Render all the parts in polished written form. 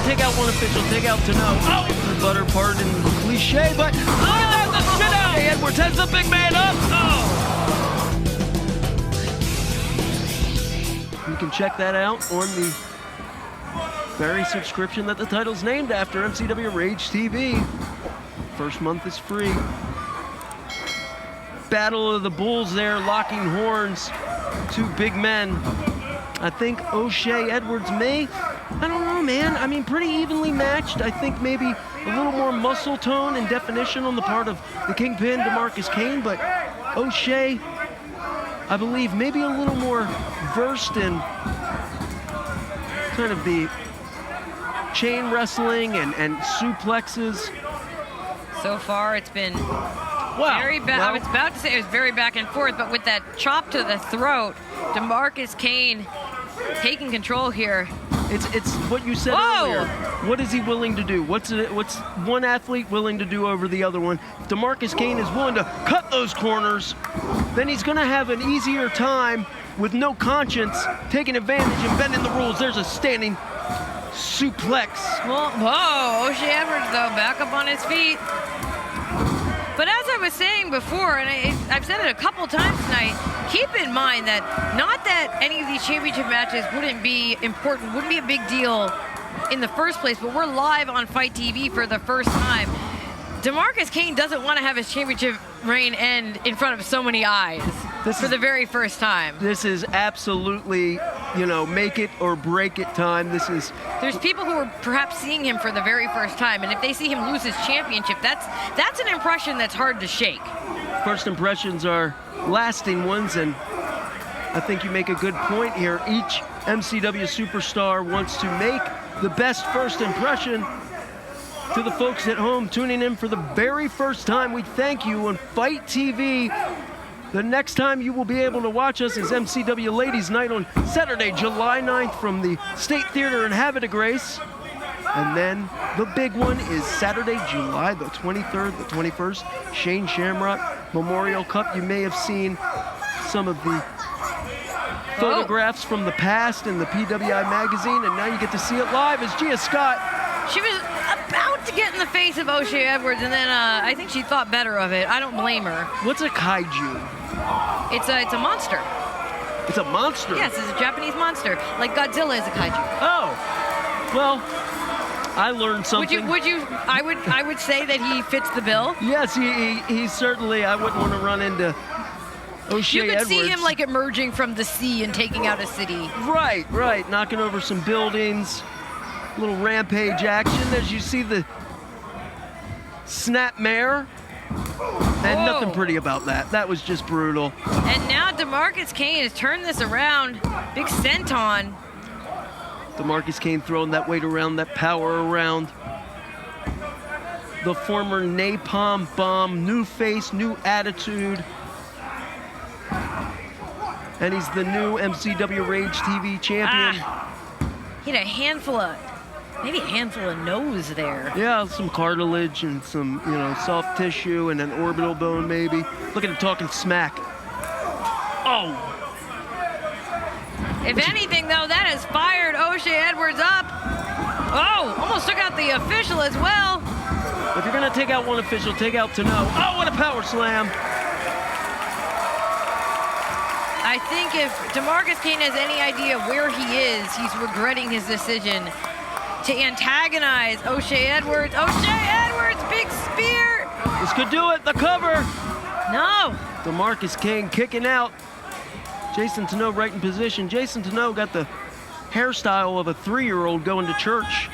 gonna take out one official, take out to know. Oh, the butter part and cliche, but look at that, the sit out. Edwards has the big man up. Oh. You can check that out on the very subscription that the title's named after, MCW Rage TV. First month is free. Battle of the Bulls there, locking horns. Two big men. I think O'Shea Edwards may, I don't know, man. I mean, pretty evenly matched. I think maybe a little more muscle tone and definition on the part of the Kingpin, Demarcus Kane, but O'Shea, I believe, maybe a little more versed in kind of the chain wrestling and suplexes. So far, it's been very bad. I was about to say it was very back and forth, but with that chop to the throat, Demarcus Kane taking control here. It's what you said earlier. What is he willing to do? What's one athlete willing to do over the other one? If Demarcus Kane is willing to cut those corners, then he's going to have an easier time with no conscience, taking advantage and bending the rules. There's a standing suplex. Well, whoa, O'Shea Edwards, though, back up on his feet. But as I was saying before, and I've said it a couple times tonight, keep in mind that not that any of these championship matches wouldn't be important, wouldn't be a big deal in the first place, but we're live on Fight TV for the first time. Demarcus Kane doesn't want to have his championship reign end in front of so many eyes for the very first time. This is absolutely, you know, make it or break it time. There's people who are perhaps seeing him for the very first time, and if they see him lose his championship, that's an impression that's hard to shake. First impressions are lasting ones, and I think you make a good point here. Each MCW superstar wants to make the best first impression. To the folks at home tuning in for the very first time, we thank you on Fight TV. The next time you will be able to watch us is MCW Ladies Night on Saturday, July 9th from the State Theater in Havre de Grace. And then the big one is Saturday, July the 23rd, the 21st, Shane Shamrock Memorial Cup. You may have seen some of the photographs from the past in the PWI magazine, and now you get to see it live as Gia Scott. She was about to get in the face of O'Shea Edwards, and then I think she thought better of it. I don't blame her. What's a kaiju? It's a monster. It's a monster? Yes, it's a Japanese monster. Like Godzilla is a kaiju. Oh, well, I learned something. I would say that he fits the bill. Yes, he certainly, I wouldn't want to run into O'Shea Edwards. You could see him like emerging from the sea and taking out a city. Right, knocking over some buildings. Little rampage action as you see the snap mare. And nothing pretty about that. That was just brutal. And now Demarcus Kane has turned this around. Big senton. Demarcus Kane throwing that weight around, that power around. The former Napalm Bomb, new face, new attitude. And he's the new MCW Rage TV champion. He had a handful of, maybe a handful of nose there. Yeah, some cartilage and some, you know, soft tissue and an orbital bone maybe. Look at him talking smack. Oh! If anything, though, that has fired O'Shea Edwards up. Oh, almost took out the official as well. If you're gonna take out one official, take out to know. Oh, what a power slam! I think if Demarcus Kane has any idea where he is, he's regretting his decision to antagonize O'Shea Edwards. O'Shea Edwards, big spear! This could do it, the cover! No! Demarcus Kane kicking out. Jason Tenot right in position. Jason Tenot got the hairstyle of a 3-year-old going to church.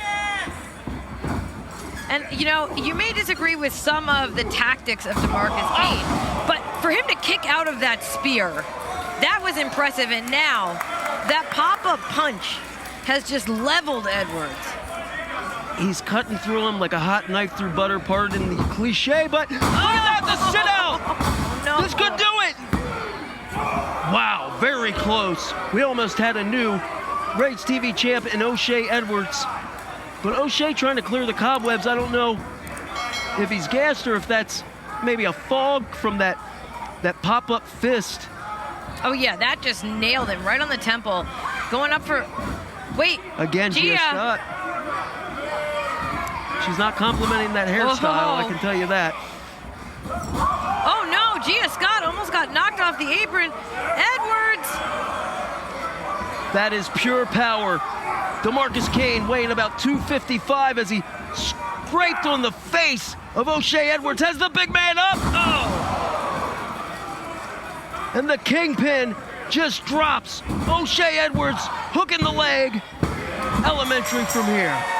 And, you know, you may disagree with some of the tactics of Demarcus Kane, but for him to kick out of that spear, that was impressive. And now, that pop-up punch has just leveled Edwards. He's cutting through him like a hot knife through butter, pardon the cliche, but look at that, the sit-out! No. This could do it! Wow, very close. We almost had a new Rage TV champ in O'Shea Edwards. But O'Shea trying to clear the cobwebs. I don't know if he's gassed or if that's maybe a fog from that pop-up fist. Oh yeah, that just nailed him right on the temple. Going up for, wait. Again, Gia Scott. She's not complimenting that hairstyle, I can tell you that. Oh no, Gia Scott almost got knocked off the apron. Edwards. That is pure power. Demarcus Kane weighing about 255 as he scraped on the face of O'Shea Edwards. Has the big man up. Oh! And the kingpin just drops. O'Shea Edwards hooking the leg. Elementary from here.